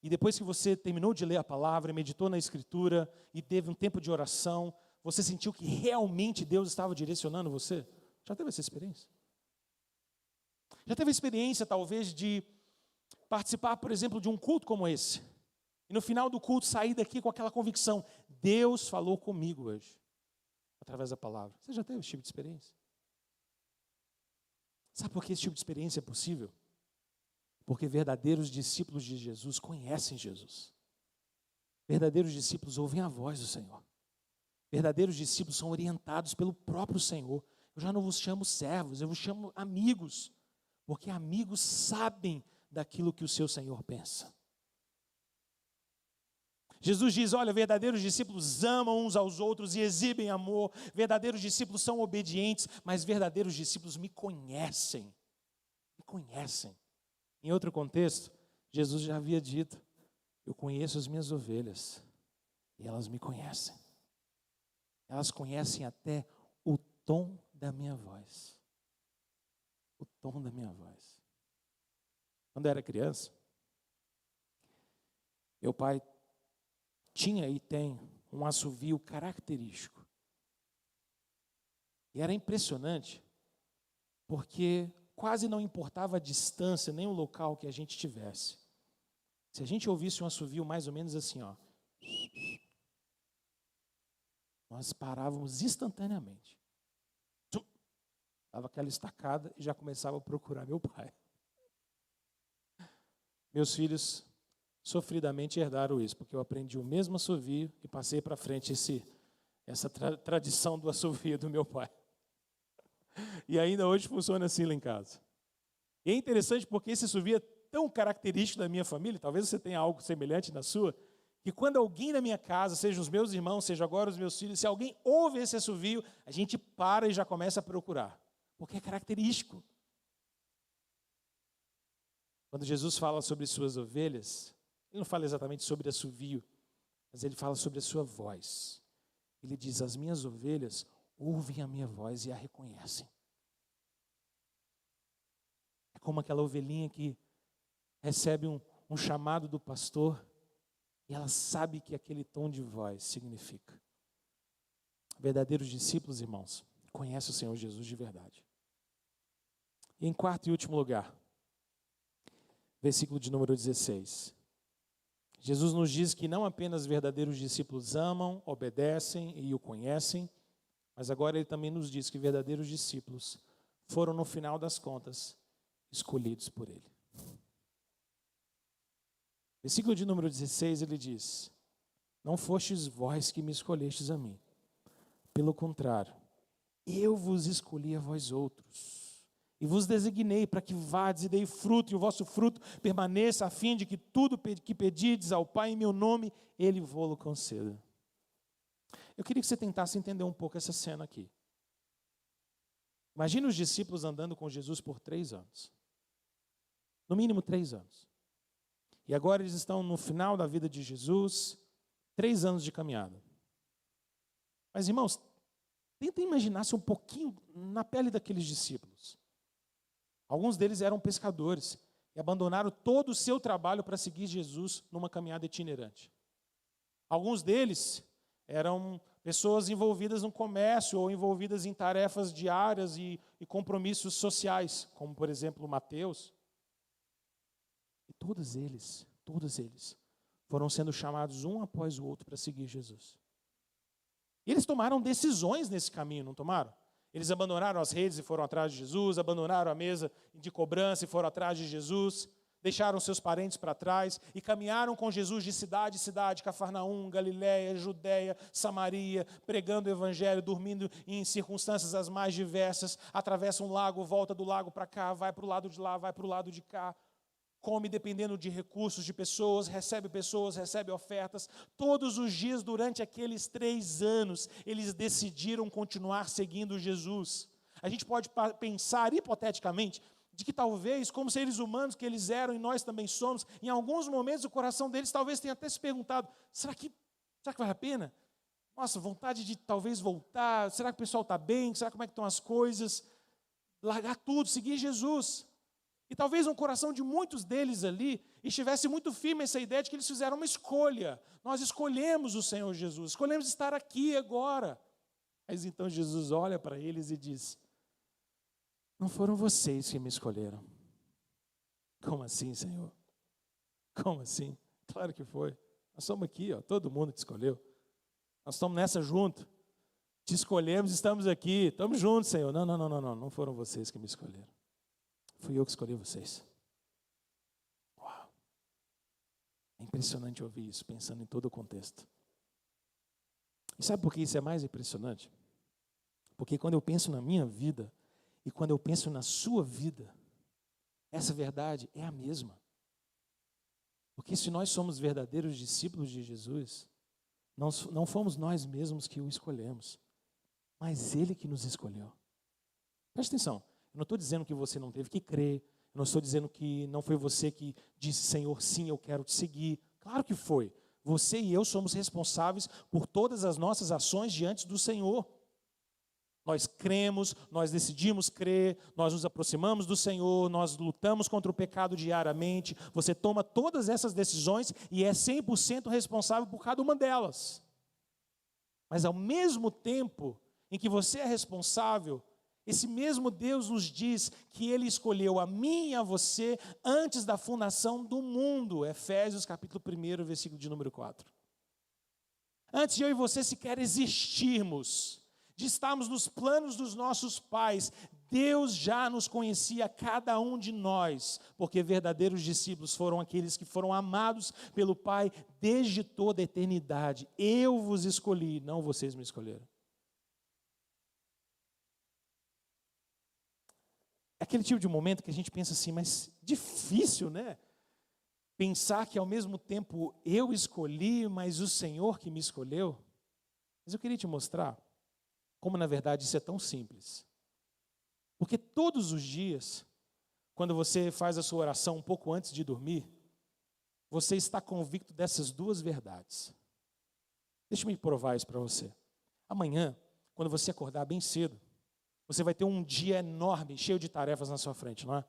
E depois que você terminou de ler a palavra, meditou na Escritura e teve um tempo de oração, você sentiu que realmente Deus estava direcionando você? Já teve essa experiência? Já teve a experiência, talvez, de participar, por exemplo, de um culto como esse? E no final do culto sair daqui com aquela convicção: Deus falou comigo hoje, através da palavra. Você já teve esse tipo de experiência? Sabe por que esse tipo de experiência é possível? Porque verdadeiros discípulos de Jesus conhecem Jesus. Verdadeiros discípulos ouvem a voz do Senhor. Verdadeiros discípulos são orientados pelo próprio Senhor. Eu já não vos chamo servos, eu vos chamo amigos. Porque amigos sabem daquilo que o seu Senhor pensa. Jesus diz: olha, verdadeiros discípulos amam uns aos outros e exibem amor. Verdadeiros discípulos são obedientes, mas verdadeiros discípulos me conhecem. Me conhecem. Em outro contexto, Jesus já havia dito: eu conheço as minhas ovelhas e elas me conhecem. Elas conhecem até o tom da minha voz. O tom da minha voz. Quando eu era criança, meu pai tinha e tem um assovio característico. E era impressionante, porque quase não importava a distância, nem o local que a gente estivesse. Se a gente ouvisse um assovio mais ou menos assim, ó, nós parávamos instantaneamente. Dava aquela estacada e já começava a procurar meu pai. Meus filhos sofridamente herdaram isso, porque eu aprendi o mesmo assovio e passei para frente essa tradição do assovio do meu pai. E ainda hoje funciona assim lá em casa. E é interessante porque esse assovio é tão característico da minha família, talvez você tenha algo semelhante na sua, que quando alguém na minha casa, seja os meus irmãos, seja agora os meus filhos, se alguém ouve esse assovio, a gente para e já começa a procurar, porque é característico. Quando Jesus fala sobre suas ovelhas, ele não fala exatamente sobre assovio, mas ele fala sobre a sua voz. Ele diz: as minhas ovelhas ouvem a minha voz e a reconhecem. É como aquela ovelhinha que recebe um chamado do pastor e ela sabe que aquele tom de voz significa. Verdadeiros discípulos, irmãos, conhecem o Senhor Jesus de verdade. E em quarto e último lugar, versículo de número 16. Jesus nos diz que não apenas verdadeiros discípulos amam, obedecem e o conhecem, mas agora ele também nos diz que verdadeiros discípulos foram, no final das contas, escolhidos por ele. Versículo de número 16, ele diz: não fostes vós que me escolhestes a mim, pelo contrário, eu vos escolhi a vós outros, e vos designei para que vades e dei fruto, e o vosso fruto permaneça, a fim de que tudo que pedides ao Pai em meu nome, Ele vô-lo conceda. Eu queria que você tentasse entender um pouco essa cena aqui. Imagina os discípulos andando com Jesus por 3 anos. No mínimo 3 anos. E agora eles estão no final da vida de Jesus, 3 anos de caminhada. Mas, irmãos, tenta imaginar-se um pouquinho na pele daqueles discípulos. Alguns deles eram pescadores e abandonaram todo o seu trabalho para seguir Jesus numa caminhada itinerante. Alguns deles eram pessoas envolvidas no comércio ou envolvidas em tarefas diárias e compromissos sociais, como, por exemplo, Mateus. E todos eles foram sendo chamados um após o outro para seguir Jesus. E eles tomaram decisões nesse caminho, não tomaram? Eles abandonaram as redes e foram atrás de Jesus, abandonaram a mesa de cobrança e foram atrás de Jesus, deixaram seus parentes para trás e caminharam com Jesus de cidade em cidade, Cafarnaum, Galiléia, Judéia, Samaria, pregando o evangelho, dormindo em circunstâncias as mais diversas, atravessa um lago, volta do lago para cá, vai para o lado de lá, vai para o lado de cá, come dependendo de recursos de pessoas, recebe ofertas. Todos os dias durante aqueles 3 anos, eles decidiram continuar seguindo Jesus. A gente pode pensar hipoteticamente de que talvez, como seres humanos que eles eram e nós também somos, em alguns momentos o coração deles talvez tenha até se perguntado, será que vale a pena? Nossa, vontade de talvez voltar, será que o pessoal está bem? Será como é que estão as coisas? Largar tudo, seguir Jesus. E talvez no coração de muitos deles ali estivesse muito firme essa ideia de que eles fizeram uma escolha. Nós escolhemos o Senhor Jesus, escolhemos estar aqui agora. Mas então Jesus olha para eles e diz, não foram vocês que me escolheram. Como assim, Senhor? Como assim? Claro que foi. Nós estamos aqui, ó, todo mundo te escolheu. Nós estamos nessa junto. Te escolhemos, estamos aqui, estamos juntos, Senhor. Não foram vocês que me escolheram. Fui eu que escolhi vocês. Uau. É impressionante ouvir isso, pensando em todo o contexto. E sabe por que isso é mais impressionante? Porque quando eu penso na minha vida e quando eu penso na sua vida, essa verdade é a mesma. Porque se nós somos verdadeiros discípulos de Jesus, não fomos nós mesmos que o escolhemos, mas Ele que nos escolheu. Preste atenção. Eu não estou dizendo que você não teve que crer, eu não estou dizendo que não foi você que disse, Senhor, sim, eu quero te seguir. Claro que foi. Você e eu somos responsáveis por todas as nossas ações diante do Senhor. Nós cremos, nós decidimos crer, nós nos aproximamos do Senhor, nós lutamos contra o pecado diariamente. Você toma todas essas decisões e é 100% responsável por cada uma delas. Mas ao mesmo tempo em que você é responsável, esse mesmo Deus nos diz que Ele escolheu a mim e a você antes da fundação do mundo. Efésios capítulo 1, versículo de número 4. Antes de eu e você sequer existirmos, de estarmos nos planos dos nossos pais, Deus já nos conhecia cada um de nós, porque verdadeiros discípulos foram aqueles que foram amados pelo Pai desde toda a eternidade. Eu vos escolhi, não vocês me escolheram. É aquele tipo de momento que a gente pensa assim, mas difícil, né? Pensar que ao mesmo tempo eu escolhi, mas o Senhor que me escolheu. Mas eu queria te mostrar como na verdade isso é tão simples. Porque todos os dias, quando você faz a sua oração um pouco antes de dormir, você está convicto dessas duas verdades. Deixa eu me provar isso para você. Amanhã, quando você acordar bem cedo, você vai ter um dia enorme, cheio de tarefas na sua frente, não é?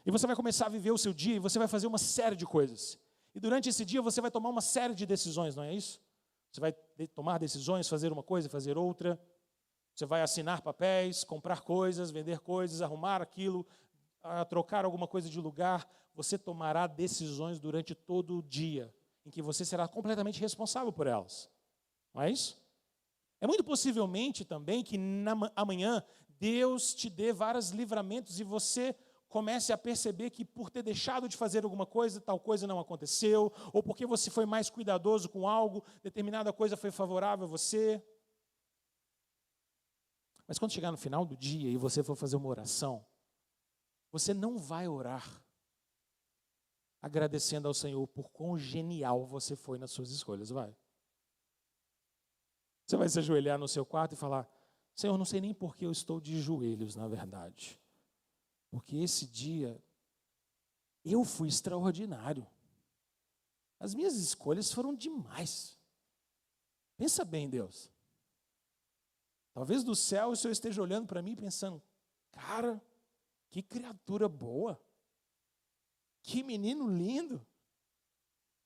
E você vai começar a viver o seu dia e você vai fazer uma série de coisas. E durante esse dia você vai tomar uma série de decisões, não é isso? Você vai tomar decisões, fazer uma coisa, fazer outra. Você vai assinar papéis, comprar coisas, vender coisas, arrumar aquilo, trocar alguma coisa de lugar. Você tomará decisões durante todo o dia, em que você será completamente responsável por elas. Não é isso? É muito possivelmente também que amanhã Deus te dê vários livramentos e você comece a perceber que por ter deixado de fazer alguma coisa, tal coisa não aconteceu, ou porque você foi mais cuidadoso com algo, determinada coisa foi favorável a você. Mas quando chegar no final do dia e você for fazer uma oração, você não vai orar agradecendo ao Senhor por quão genial você foi nas suas escolhas, vai. Você vai se ajoelhar no seu quarto e falar, Senhor, não sei nem por que eu estou de joelhos, na verdade. Porque esse dia, eu fui extraordinário. As minhas escolhas foram demais. Pensa bem, Deus. Talvez do céu o Senhor esteja olhando para mim pensando, cara, que criatura boa. Que menino lindo.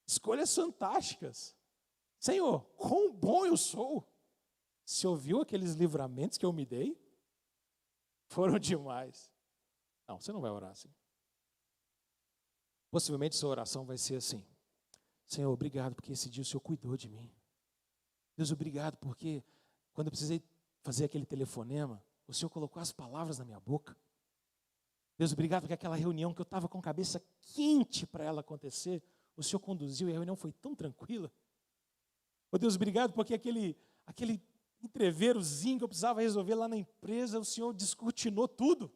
Escolhas fantásticas. Senhor, quão bom eu sou. Você ouviu aqueles livramentos que eu me dei? Foram demais. Não, você não vai orar assim. Possivelmente sua oração vai ser assim. Senhor, obrigado porque esse dia o Senhor cuidou de mim. Deus, obrigado porque quando eu precisei fazer aquele telefonema, o Senhor colocou as palavras na minha boca. Deus, obrigado porque aquela reunião que eu estava com a cabeça quente para ela acontecer, o Senhor conduziu e a reunião foi tão tranquila. Oh Deus, obrigado porque aquele entreveirozinho que eu precisava resolver lá na empresa, o Senhor descortinou tudo.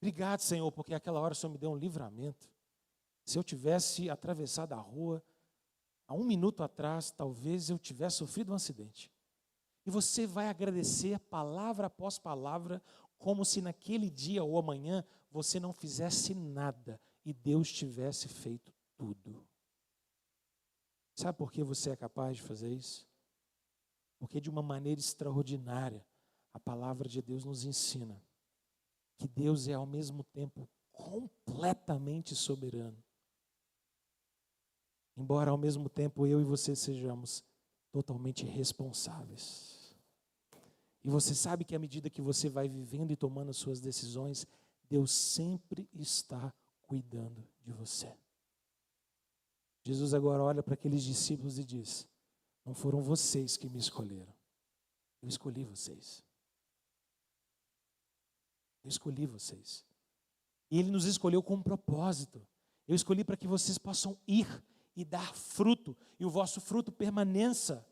Obrigado, Senhor, porque aquela hora o Senhor me deu um livramento. Se eu tivesse atravessado a rua, há 1 minuto atrás, talvez eu tivesse sofrido um acidente. E você vai agradecer palavra após palavra, como se naquele dia ou amanhã você não fizesse nada e Deus tivesse feito tudo. Sabe por que você é capaz de fazer isso? Porque de uma maneira extraordinária, a palavra de Deus nos ensina que Deus é ao mesmo tempo completamente soberano. Embora ao mesmo tempo eu e você sejamos totalmente responsáveis. E você sabe que à medida que você vai vivendo e tomando as suas decisões, Deus sempre está cuidando de você. Jesus agora olha para aqueles discípulos e diz: não foram vocês que me escolheram, eu escolhi vocês. Eu escolhi vocês. E Ele nos escolheu com um propósito. Eu escolhi para que vocês possam ir e dar fruto, e o vosso fruto permaneça.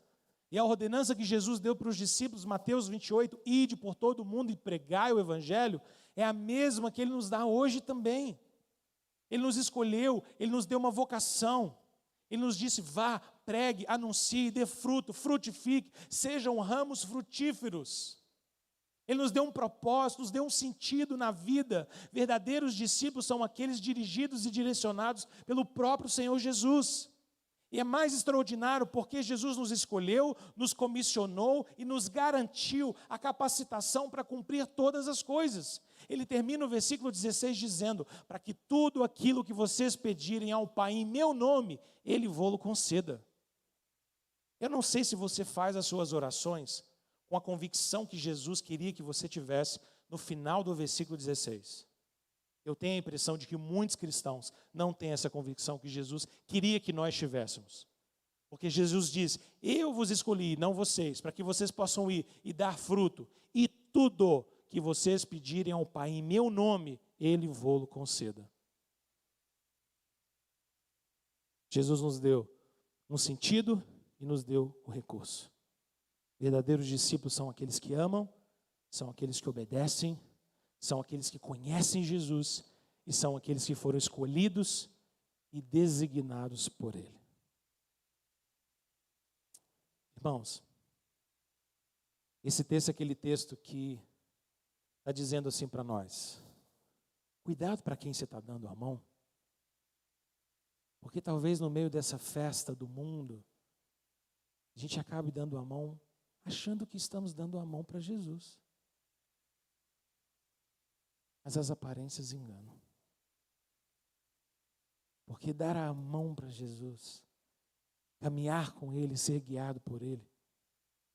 E a ordenança que Jesus deu para os discípulos, Mateus 28, ide por todo o mundo e pregai o Evangelho, é a mesma que Ele nos dá hoje também. Ele nos escolheu, Ele nos deu uma vocação. Ele nos disse: vá, pregue, anuncie, dê fruto, frutifique, sejam ramos frutíferos. Ele nos deu um propósito, nos deu um sentido na vida. Verdadeiros discípulos são aqueles dirigidos e direcionados pelo próprio Senhor Jesus. E é mais extraordinário porque Jesus nos escolheu, nos comissionou e nos garantiu a capacitação para cumprir todas as coisas. Ele termina o versículo 16 dizendo: para que tudo aquilo que vocês pedirem ao Pai em meu nome, Ele vô-lo conceda. Eu não sei se você faz as suas orações com a convicção que Jesus queria que você tivesse no final do versículo 16. Eu tenho a impressão de que muitos cristãos não têm essa convicção que Jesus queria que nós tivéssemos. Porque Jesus diz: eu vos escolhi, não vocês, para que vocês possam ir e dar fruto, e tudo que vocês pedirem ao Pai em meu nome, Ele vô-lo conceda. Jesus nos deu um sentido e nos deu o recurso. Verdadeiros discípulos são aqueles que amam, são aqueles que obedecem, são aqueles que conhecem Jesus e são aqueles que foram escolhidos e designados por Ele. Irmãos, esse texto é aquele texto que está dizendo assim para nós: cuidado para quem você está dando a mão, porque talvez no meio dessa festa do mundo, a gente acabe dando a mão achando que estamos dando a mão para Jesus. Mas as aparências enganam. Porque dar a mão para Jesus, caminhar com Ele, ser guiado por Ele,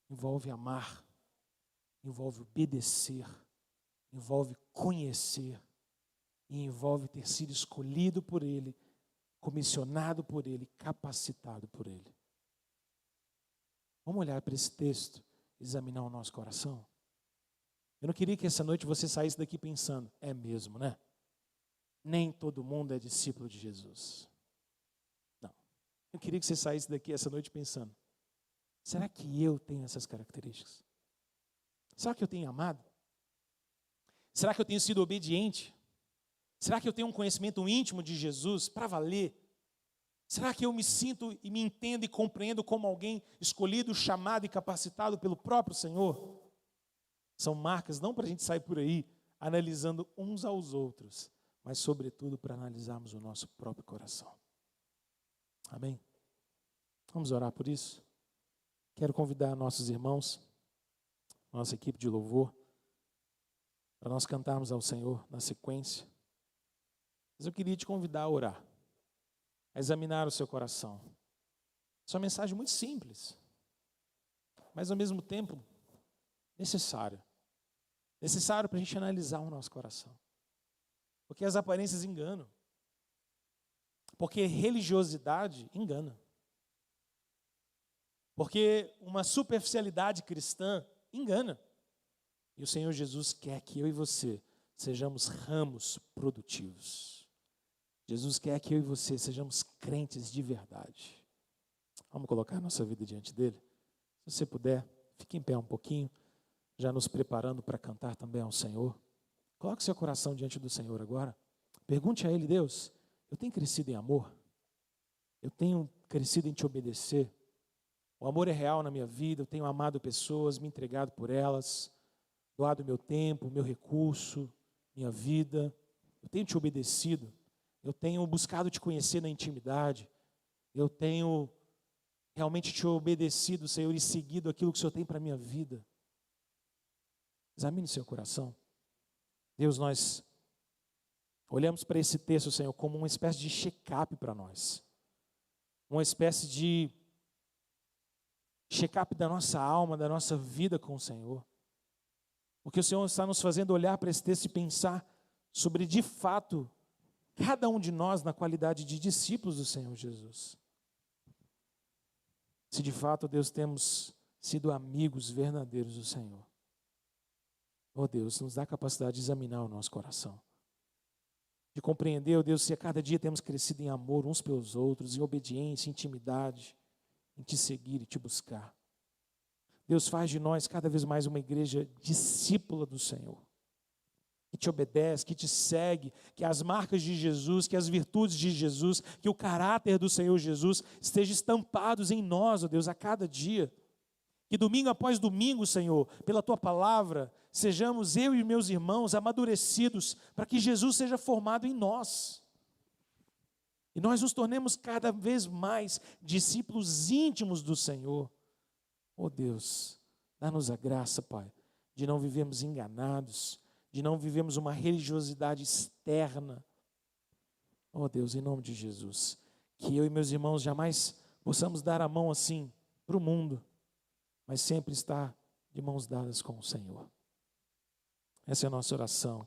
envolve amar, envolve obedecer, envolve conhecer e envolve ter sido escolhido por Ele, comissionado por Ele, capacitado por Ele. Vamos olhar para esse texto, examinar o nosso coração? Eu não queria que essa noite você saísse daqui pensando: é mesmo, né? Nem todo mundo é discípulo de Jesus. Não. Eu queria que você saísse daqui essa noite pensando: será que eu tenho essas características? Será que eu tenho amado? Será que eu tenho sido obediente? Será que eu tenho um conhecimento íntimo de Jesus para valer? Será que eu me sinto e me entendo e compreendo como alguém escolhido, chamado e capacitado pelo próprio Senhor? São marcas não para a gente sair por aí analisando uns aos outros, mas sobretudo para analisarmos o nosso próprio coração. Amém? Vamos orar por isso? Quero convidar nossos irmãos, nossa equipe de louvor, para nós cantarmos ao Senhor na sequência. Mas eu queria te convidar a orar, a examinar o seu coração. Essa é uma mensagem muito simples, mas ao mesmo tempo necessária. Necessário para a gente analisar o nosso coração. Porque as aparências enganam. Porque religiosidade engana. Porque uma superficialidade cristã engana. E o Senhor Jesus quer que eu e você sejamos ramos produtivos. Jesus quer que eu e você sejamos crentes de verdade. Vamos colocar a nossa vida diante dele? Se você puder, fique em pé um pouquinho, já nos preparando para cantar também ao Senhor. Coloque seu coração diante do Senhor agora. Pergunte a Ele: Deus, eu tenho crescido em amor? Eu tenho crescido em te obedecer? O amor é real na minha vida, eu tenho amado pessoas, me entregado por elas, doado meu tempo, meu recurso, minha vida. eu tenho te obedecido, eu tenho buscado te conhecer na intimidade, eu tenho realmente te obedecido, Senhor, e seguido aquilo que o Senhor tem para a minha vida. Examine seu coração. Deus, nós olhamos para esse texto, Senhor, como uma espécie de check-up para nós. Uma espécie de check-up da nossa alma, da nossa vida com o Senhor. Porque o Senhor está nos fazendo olhar para esse texto e pensar sobre, de fato, cada um de nós na qualidade de discípulos do Senhor Jesus. Se de fato, Deus, temos sido amigos verdadeiros do Senhor. Oh Deus, nos dá a capacidade de examinar o nosso coração. De compreender, oh Deus, se a cada dia temos crescido em amor uns pelos outros, em obediência, em intimidade, em te seguir e te buscar. Deus, faz de nós cada vez mais uma igreja discípula do Senhor, que te obedece, que te segue, que as marcas de Jesus, que as virtudes de Jesus, que o caráter do Senhor Jesus estejam estampados em nós, ó Deus, a cada dia. Que domingo após domingo, Senhor, pela Tua palavra, sejamos eu e meus irmãos amadurecidos para que Jesus seja formado em nós. E nós nos tornemos cada vez mais discípulos íntimos do Senhor. Oh Deus, dá-nos a graça, Pai, de não vivermos enganados, de não vivermos uma religiosidade externa. Oh Deus, em nome de Jesus, que eu e meus irmãos jamais possamos dar a mão assim para o mundo, mas sempre estar de mãos dadas com o Senhor. Essa é a nossa oração,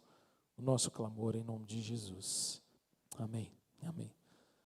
o nosso clamor em nome de Jesus. Amém. Amém.